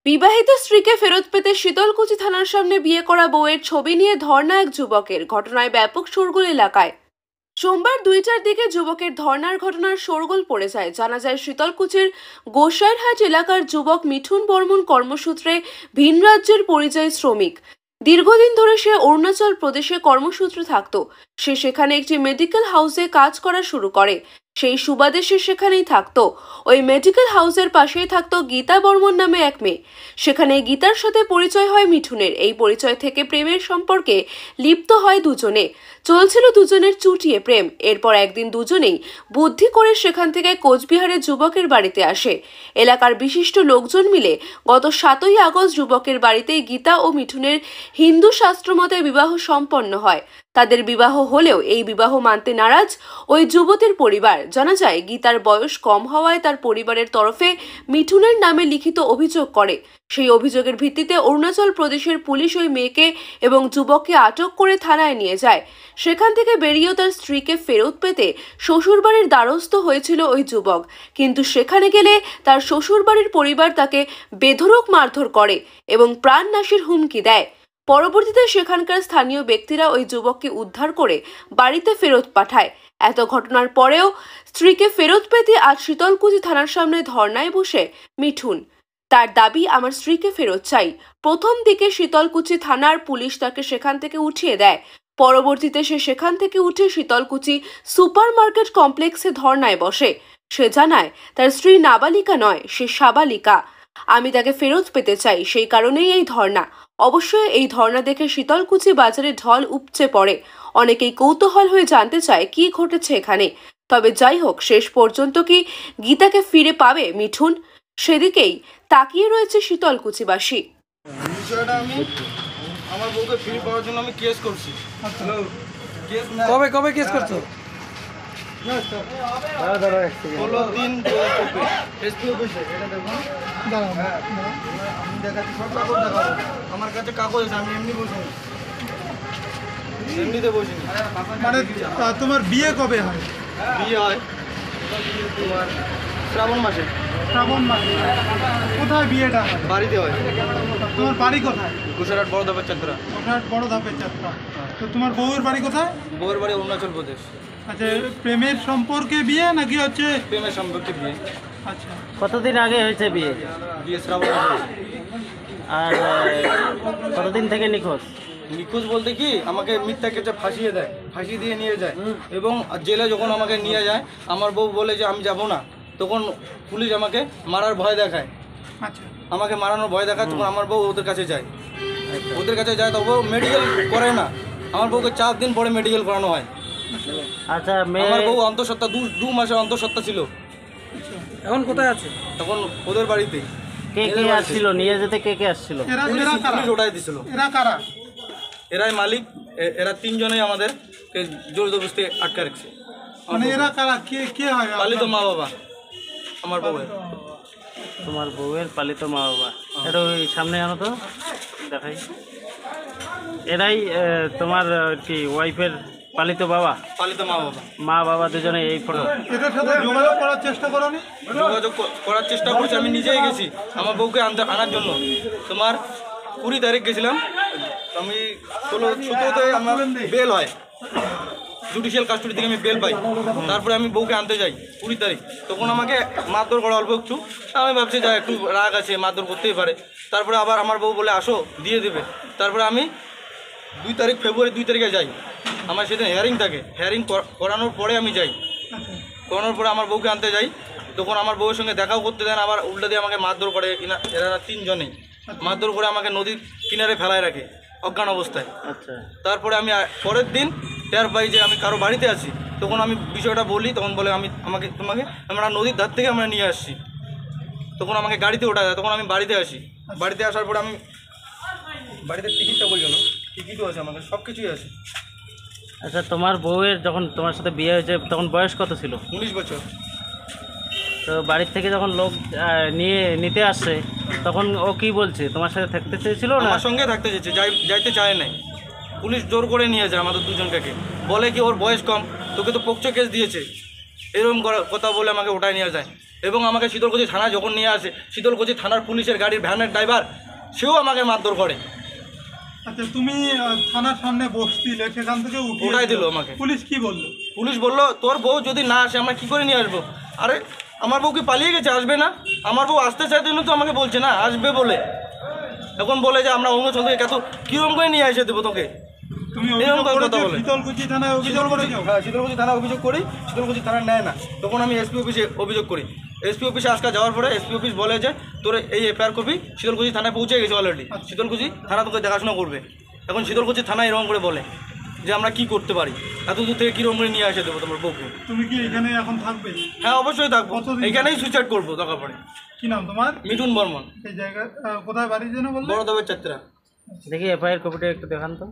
বিবাহিত স্ত্রীকে ফেরত পেতে শীতলকুচি থানার সামনে বিয়ে করা বউয়ের ছবি নিয়ে ধর্ণা এক যুবকের। ঘটনায় ব্যাপক শোরগোল এলাকায়। সোমবার 2টার দিকে যুবকের ধর্ণার ঘটনার শোরগোল পড়ে যায়। জানা যায়, শীতলকুচির গোসাইরহাট এলাকার যুবক মিঠুন বর্মন কর্মসূত্রে ভিন রাজ্যের পরিযায়ী শ্রমিক। দীর্ঘদিন ধরে সে অরুণাচল প্রদেশে কর্মসূত্রে থাকতো। সে সেখানে একটি মেডিকেল হাউসে কাজ করা শুরু করে। সেই সুবাদে সে সেখানেই থাকতো। ওই মেডিকেল হাউসের পাশেই থাকতো গীতা বর্মন নামে এক মেয়ে। সেখানে গীতার সাথে পরিচয় হয় মিঠুনের। এই পরিচয় থেকে প্রেমের সম্পর্কে লিপ্ত হয় দুজনে। চলছিল দুজনের চুটিয়ে প্রেম। এরপর একদিন দুজনেই বুদ্ধি করে সেখান থেকে কোচবিহারের যুবকের বাড়িতে আসে। এলাকার বিশিষ্ট লোকজন মিলে গত 7ই আগস্ট যুবকের বাড়িতেই গীতা ও মিঠুনের হিন্দু শাস্ত্রমতে বিবাহ সম্পন্ন হয়। তাদের বিবাহ হলেও এই বিবাহ মানতে নারাজ ওই যুবতীর পরিবার। জানা যায়, গীতার বয়স কম হওয়ায় তার পরিবারের তরফে মিঠুনের নামে লিখিত অভিযোগ করে। সেই অভিযোগের ভিত্তিতে অরুণাচল প্রদেশের পুলিশ ওই মেয়েকে এবং যুবককে আটক করে থানায় নিয়ে যায়। সেখান থেকে বেরিয়েও তার স্ত্রীকে ফেরত পেতে শ্বশুরবাড়ির দ্বারস্থ হয়েছিল ওই যুবক। কিন্তু সেখানে গেলে তার শ্বশুরবাড়ির পরিবার তাকে বেধড়ক মারধর করে এবং প্রাণনাশের হুমকি দেয়। পরবর্তীতে সেখানকার স্থানীয় ব্যক্তিরা ওই যুবককে উদ্ধার করে বাড়িতে ফেরত পাঠায়। এত ঘটনার পরেও স্ত্রীকে ফেরত পেতে আজ শীতলকুচি থানার সামনে ধর্নায় বসে মিঠুন। তার দাবি, আমার স্ত্রীকে ফেরত চাই। প্রথম দিকে শীতলকুচি থানার পুলিশ তাকে সেখান থেকে উঠিয়ে দেয়। পরবর্তীতে সে সেখান থেকে উঠে শীতলকুচি সুপার মার্কেট কমপ্লেক্সে ধর্নায় বসে। সে জানায়, তার স্ত্রী নাবালিকা নয়, সে সাবালিকা। আমি তাকে ফেরত পেতে চাই, সেই কারণেই এই ধর্না। অবশ্যই এই ধর্না দেখে শীতলকুচি বাজারে ঢল উপচে পড়ে। অনেকেই কৌতূহল হয়ে জানতে চায় কি ঘটেছে এখানে। তবে যাই হোক, শেষ পর্যন্ত কি গীতাকে ফিরে পাবে মিঠুন, সেদিকেই তাকিয়ে রয়েছে শীতলকুচিবাসী। বিষয়টা আমি আমার বউকে ফিরে পাওয়ার জন্য আমি কেস করছি। কবে কবে কেস করছো? 16 দিন এসপি অফিসে। এটা দেখুন, আমি দেখাচ্ছি, সব কাগজ দেখাবো। আমার কাছে কাগজ আছে, আমি এমনি বসিনি, এমনিতে বসিনি। মানে তোমার বিয়ে কবে হয়? বিয়ে হয় তোমার শ্রাবণ মাসে। শ্রাবণ মাসে? কোথায় বিয়েটা হয়? বাড়িতে হয়। তোমার বাড়ি কোথায়? গুজরাট বড় ধাপের যাত্রা। গুজরাট বড় ধাপের যাত্রা। তো তোমার বউয়ের বাড়ি কোথায়? বউয়ের বাড়ি অরুণাচল প্রদেশ। আচ্ছা, প্রেমের সম্পর্কে বিয়ে নাকি হচ্ছে? প্রেমের সম্পর্কে বিয়ে। আচ্ছা, কতদিন আগে হয়েছে বিয়ে? বিয়ে শ্রাবণ মাসে। আর কতদিন থেকে নিখোঁজ? নিখোঁজ বলতে কি, আমাকে মিথ্যা কেটে ফাঁসিয়ে দেয়, ফাঁসি দিয়ে নিয়ে যায়। এবং জেলে যখন আমাকে নিয়ে যায়, আমার বউ বলে যে আমি যাব না, তখন পুলিশ আমাকে মারার ভয় দেখায়। আচ্ছা, আমাকে মারানোর ভয় দেখায়। তখন আমার বউ ওদের কাছে যায়। ওদের কাছে যায়, তবুও মেডিকেল করে না। আমার বউকে 4 দিন পরে মেডিকেল করানো হয়। আচ্ছা, আমার বউ অন্তঃসত্ত্বা, 2 মাসের অন্তঃসত্ত্বা ছিল। এখন কোথায় আছে? তখন ওদের বাড়িতে। কে কে আসছিল নিয়ে যেতে? কে কে আসছিল? পুলিশ ওটাই দিছিল। এরা কারা? এরাই মালিক। এরা 3 জনেই আমাদেরকে জোর জবরদস্তি আটকা রাখছে। মানে এরা কারা? কে কে হয়? পালিত মা বাবা আমার বউয়ের। তোমার বউয়ের পালিত মা বাবা। এটা ওই সামনে আনো তো, দেখাই। এরাই তোমার কি ওয়াইফের পালিত বাবা? পালিত মা বাবা। মা বাবা দুজনে এই ফটো। এদের সাথে যোগাযোগ করার চেষ্টা করোনি? যোগাযোগ করার চেষ্টা করছি, আমি নিজেই গেছি আমার বউকে আনার জন্য। তোমার 20 তারিখ গেছিলাম আমি। 17তে আমার বেল হয়, জুডিশিয়াল কাস্টডি থেকে আমি বেল পাই। তারপরে আমি বউকে আনতে যাই 20 তারিখ। তখন আমাকে মারধর করা অল্প একটু। আমি ভাবছি যা একটু রাগ আছে, মারধর করতেই পারে। তারপরে আবার আমার বউ বলে আসো, দিয়ে দেবে। তারপরে আমি 2 তারিখ, ফেব্রুয়ারি 2 তারিখে যাই। আমার সেদিন হেয়ারিং থাকে। হেয়ারিং করানোর পরে আমি যাই। করানোর পরে আমার বউকে আনতে যাই। তখন আমার বউয়ের সঙ্গে দেখাও করতে দেন, আবার উল্টা দিয়ে আমাকে মারধর করে। কিনা এরা 3 জনেই মারধর করে আমাকে নদীর কিনারে ফেলায় রাখে অজ্ঞান অবস্থায়। আচ্ছা, তারপরে আমি পরের দিন টের পাই যে আমি কারো বাড়িতে আছি। তখন আমি বিষয়টা বলি, তখন বলে তোমাকে আমরা নদীর ধার থেকে আমরা নিয়ে আসছি। তখন আমাকে গাড়িতে ওঠা যায়। তখন আমি বাড়িতে আসি। বাড়িতে আসার পরে আমি বাড়িতে টিকিটটা বলি গেল, টিকিটও আছে, আমাকে সব কিছুই আছে। আচ্ছা, তোমার বউয়ের যখন তোমার সাথে বিয়ে হয়েছে তখন বয়স কত ছিল? 19 বছর। তো বাড়ির থেকে যখন লোক নিতে আসছে তখন ও কি বলছে? তোমার সাথে থাকতে চেয়েছিল না? আমার সঙ্গে থাকতে চেয়েছে, যাইতে চায় নাই। পুলিশ জোর করে নিয়ে যায় আমাদের দুজনকে। বলে কি ওর বয়স কম, তোকে তো পোকচো কেস দিয়েছে, এরকম কথা বলে আমাকে ওটাই নিয়ে যায়। এবং আমাকে শীতলকুচি থানায় যখন নিয়ে আসে, শীতলকুচি থানার পুলিশের গাড়ির ভ্যানের ড্রাইভার সেও আমাকে মারধর করে। আচ্ছা, তুমি থানার সামনে বসছিলে, সেখান থেকে ওটাই দিল আমাকে। পুলিশ কি বললো? পুলিশ বললো তোর বউ যদি না আসে আমরা কী করে নিয়ে আসবো। আরে আমার বউ কি পালিয়ে গেছে, আসবে না? আমার বউ আসতে চাইতে তো আমাকে বলছে না আসবে বলে। এখন বলে যে আমরা অন্য সঙ্গে কত কীরকম করে নিয়ে এসে দেবো তোকে। তুমি এরকম অভিযোগ কথা করেছো বলে। শীতলকুচি থানায় অভিযোগ করেছো? হ্যাঁ, শীতলকুচি থানায় অভিযোগ করি, শীতলকুচি থানা নেয় না। তখন আমি এসপি অফিসে অভিযোগ করি। এসপি অফিসে আজকে যাওয়ার পরে এসপি অফিস বলে যে তোর এই এফআইআর কপি শীতলকুচি থানায় পৌঁছে গেছে অলরেডি, শীতলকুচি থানা তোকে দেখাশোনা করবে। এখন শীতলকুচি থানা এরকম করে বলে যে আমরা কি করতে পারি, এত দূর থেকে কীরকম করে নিয়ে এসে দেবো তোমার বউকে। তুমি কি এখানে এখন থাকবে? হ্যাঁ অবশ্যই থাকবো, কতদিন? এখানেই সুইসাইড করবো দরকার পড়ে। কি নাম তোমার? মিঠুন বর্মন, এই জায়গা কোথায় বাড়ি যেন বললে? বড় দবের চাত্রা। দেখি এফআইআর কপিটা একটু দেখান তো।